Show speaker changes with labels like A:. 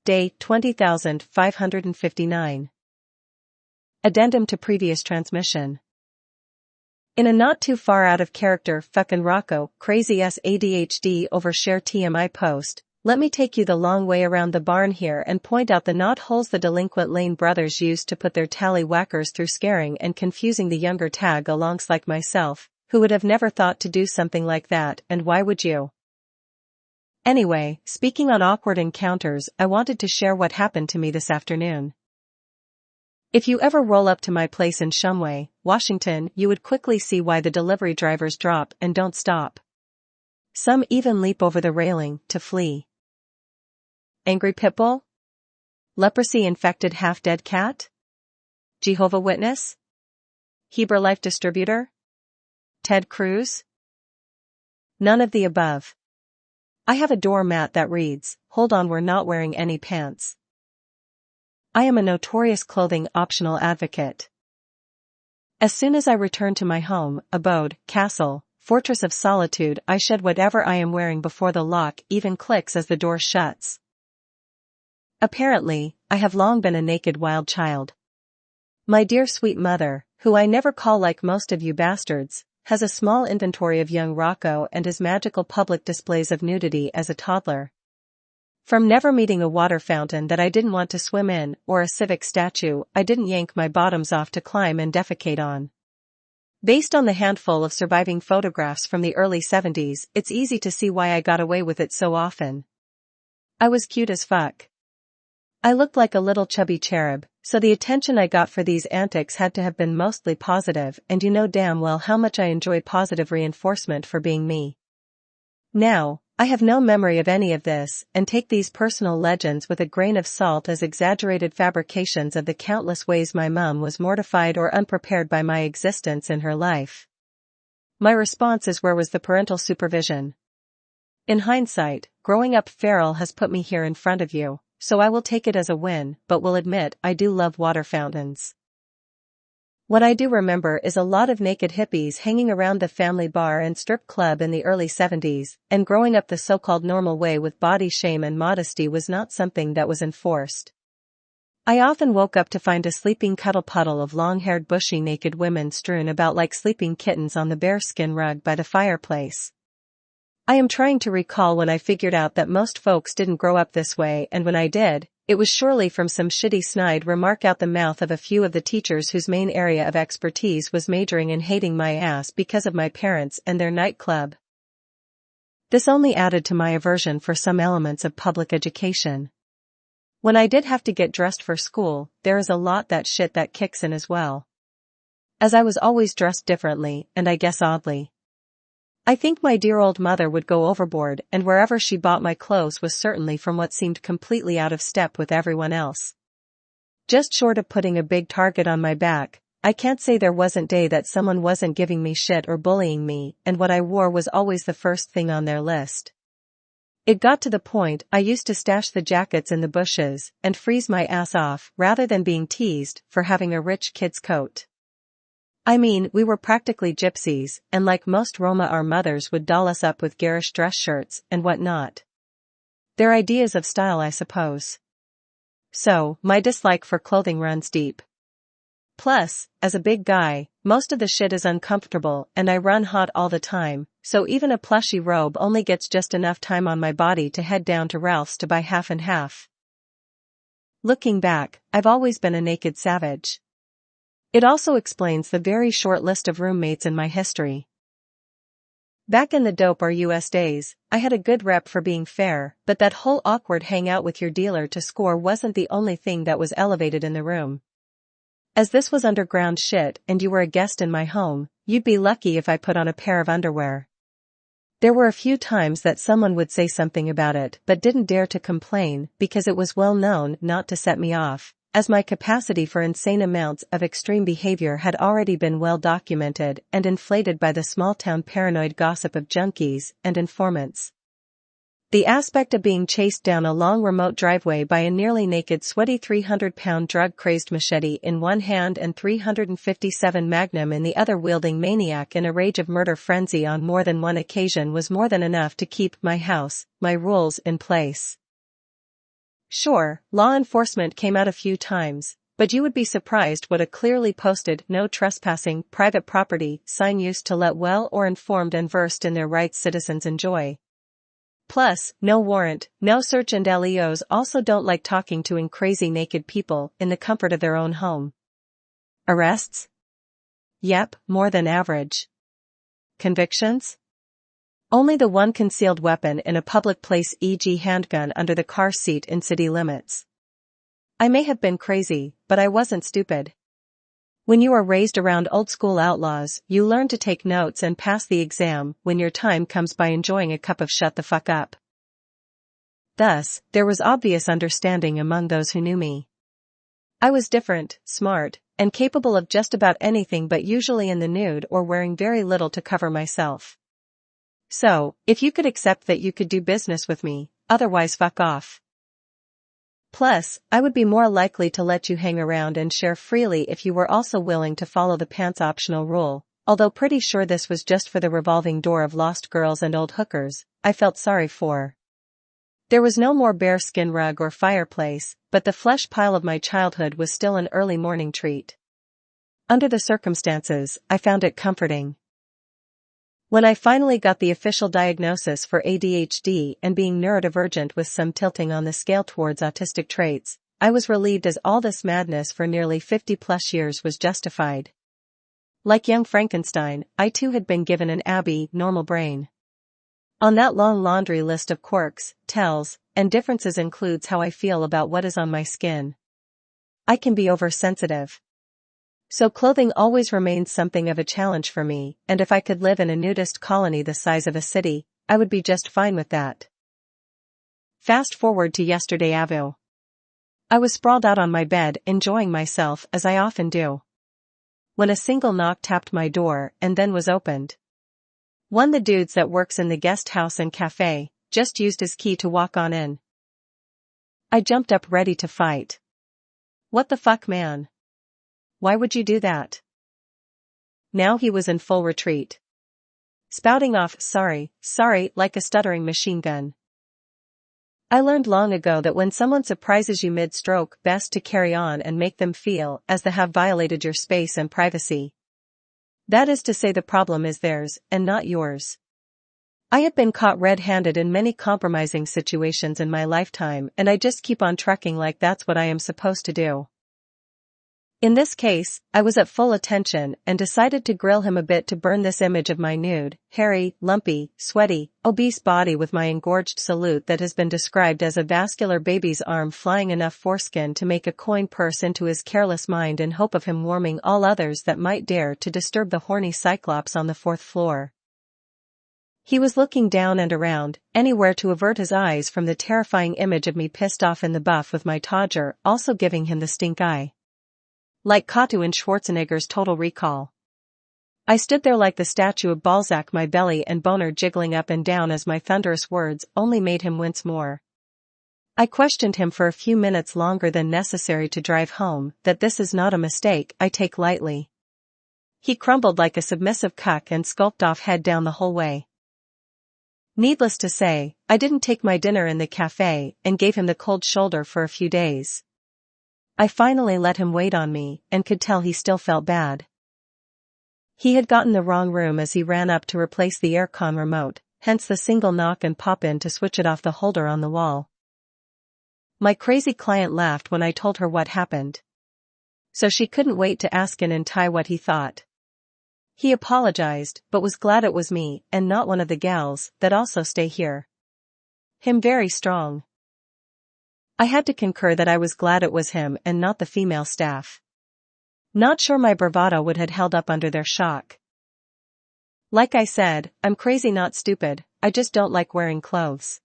A: Day 20,559. Addendum to previous transmission. In a not too far out of character fucking Rocco, crazy ass ADHD overshare TMI post, let me take you the long way around the barn here and point out the knot holes the delinquent Lane brothers used to put their tallywhackers through, scaring and confusing the younger tag-alongs like myself, who would have never thought to do something like that, and why would you? Anyway, speaking on awkward encounters, I wanted to share what happened to me this afternoon. If you ever roll up to my place in Shumway, Washington, you would quickly see why the delivery drivers drop and don't stop. Some even leap over the railing to flee. Angry pitbull? Leprosy-infected half-dead cat? Jehovah's Witness? Herbalife distributor? Ted Cruz? None of the above. I have a doormat that reads, "Hold on, we're not wearing any pants." I am a notorious clothing optional advocate. As soon as I return to my home, abode, castle, fortress of solitude, I shed whatever I am wearing before the lock even clicks as the door shuts. Apparently, I have long been a naked wild child. My dear sweet mother, who I never call like most of you bastards, has a small inventory of young Rocco and his magical public displays of nudity as a toddler. From never meeting a water fountain that I didn't want to swim in, or a civic statue I didn't yank my bottoms off to climb and defecate on. Based on the handful of surviving photographs from the early 70s, it's easy to see why I got away with it so often. I was cute as fuck. I looked like a little chubby cherub, so the attention I got for these antics had to have been mostly positive, and you know damn well how much I enjoy positive reinforcement for being me. Now, I have no memory of any of this, and take these personal legends with a grain of salt as exaggerated fabrications of the countless ways my mum was mortified or unprepared by my existence in her life. My response is, where was the parental supervision? In hindsight, growing up feral has put me here in front of you, so I will take it as a win, but will admit I do love water fountains. What I do remember is a lot of naked hippies hanging around the family bar and strip club in the early 70s, and growing up the so-called normal way with body shame and modesty was not something that was enforced. I often woke up to find a sleeping cuddle puddle of long-haired bushy naked women strewn about like sleeping kittens on the bearskin rug by the fireplace. I am trying to recall when I figured out that most folks didn't grow up this way, and when I did, it was surely from some shitty snide remark out the mouth of a few of the teachers whose main area of expertise was majoring in hating my ass because of my parents and their nightclub. This only added to my aversion for some elements of public education. When I did have to get dressed for school, there is a lot that shit that kicks in as well. As I was always dressed differently, and I guess oddly. I think my dear old mother would go overboard, and wherever she bought my clothes was certainly from what seemed completely out of step with everyone else. Just short of putting a big target on my back, I can't say there wasn't a day that someone wasn't giving me shit or bullying me, and what I wore was always the first thing on their list. It got to the point I used to stash the jackets in the bushes and freeze my ass off rather than being teased for having a rich kid's coat. I mean, we were practically gypsies, and like most Roma our mothers would doll us up with garish dress shirts and whatnot. Their ideas of style, I suppose. So, my dislike for clothing runs deep. Plus, as a big guy, most of the shit is uncomfortable and I run hot all the time, so even a plushy robe only gets just enough time on my body to head down to Ralph's to buy half and half. Looking back, I've always been a naked savage. It also explains the very short list of roommates in my history. Back in the dope RUS days, I had a good rep for being fair, but that whole awkward hang out with your dealer to score wasn't the only thing that was elevated in the room. As this was underground shit and you were a guest in my home, you'd be lucky if I put on a pair of underwear. There were a few times that someone would say something about it but didn't dare to complain because it was well known not to set me off, as my capacity for insane amounts of extreme behavior had already been well documented and inflated by the small-town paranoid gossip of junkies and informants. The aspect of being chased down a long remote driveway by a nearly naked sweaty 300-pound drug-crazed machete in one hand and 357 Magnum in the other, wielding maniac in a rage of murder frenzy on more than one occasion was more than enough to keep my house, my rules in place. Sure, law enforcement came out a few times, but you would be surprised what a clearly posted "no trespassing, private property" sign used to let well or informed and versed in their rights citizens enjoy. Plus, no warrant, no search, and LEOs also don't like talking to crazy naked people in the comfort of their own home. Arrests? Yep, more than average. Convictions? Only the one concealed weapon in a public place, e.g. handgun under the car seat in city limits. I may have been crazy, but I wasn't stupid. When you are raised around old-school outlaws, you learn to take notes and pass the exam when your time comes by enjoying a cup of shut the fuck up. Thus, there was obvious understanding among those who knew me. I was different, smart, and capable of just about anything, but usually in the nude or wearing very little to cover myself. So, if you could accept that, you could do business with me, otherwise fuck off. Plus, I would be more likely to let you hang around and share freely if you were also willing to follow the pants optional rule, although pretty sure this was just for the revolving door of lost girls and old hookers I felt sorry for. There was no more bearskin rug or fireplace, but the flesh pile of my childhood was still an early morning treat. Under the circumstances, I found it comforting. When I finally got the official diagnosis for ADHD and being neurodivergent with some tilting on the scale towards autistic traits, I was relieved, as all this madness for nearly 50+ years was justified. Like young Frankenstein, I too had been given an normal brain. On that long laundry list of quirks, tells, and differences includes how I feel about what is on my skin. I can be oversensitive. So clothing always remains something of a challenge for me, and if I could live in a nudist colony the size of a city, I would be just fine with that. Fast forward to yesterday Avu. I was sprawled out on my bed enjoying myself, as I often do, when a single knock tapped my door and then was opened. One the dudes that works in the guest house and cafe just used his key to walk on in. I jumped up ready to fight. What the fuck, man? Why would you do that? Now he was in full retreat, spouting off sorry, like a stuttering machine gun. I learned long ago that when someone surprises you mid-stroke, best to carry on and make them feel as they have violated your space and privacy. That is to say, the problem is theirs and not yours. I have been caught red-handed in many compromising situations in my lifetime, and I just keep on trucking like that's what I am supposed to do. In this case, I was at full attention and decided to grill him a bit to burn this image of my nude, hairy, lumpy, sweaty, obese body with my engorged salute that has been described as a vascular baby's arm flying enough foreskin to make a coin purse into his careless mind in hope of him warming all others that might dare to disturb the horny cyclops on the 4th floor. He was looking down and around, anywhere to avert his eyes from the terrifying image of me pissed off in the buff with my Todger also giving him the stink eye. Like Kato in Schwarzenegger's Total Recall. I stood there like the statue of Balzac, my belly and boner jiggling up and down as my thunderous words only made him wince more. I questioned him for a few minutes longer than necessary to drive home that this is not a mistake I take lightly. He crumbled like a submissive cuck and skulked off head down the whole way. Needless to say, I didn't take my dinner in the cafe and gave him the cold shoulder for a few days. I finally let him wait on me and could tell he still felt bad. He had gotten the wrong room as he ran up to replace the aircon remote, hence the single knock and pop in to switch it off the holder on the wall. My crazy client laughed when I told her what happened. So she couldn't wait to ask in Thai what he thought. He apologized, but was glad it was me and not one of the gals that also stay here. Him very strong. I had to concur that I was glad it was him and not the female staff. Not sure my bravado would have held up under their shock. Like I said, I'm crazy, not stupid, I just don't like wearing clothes.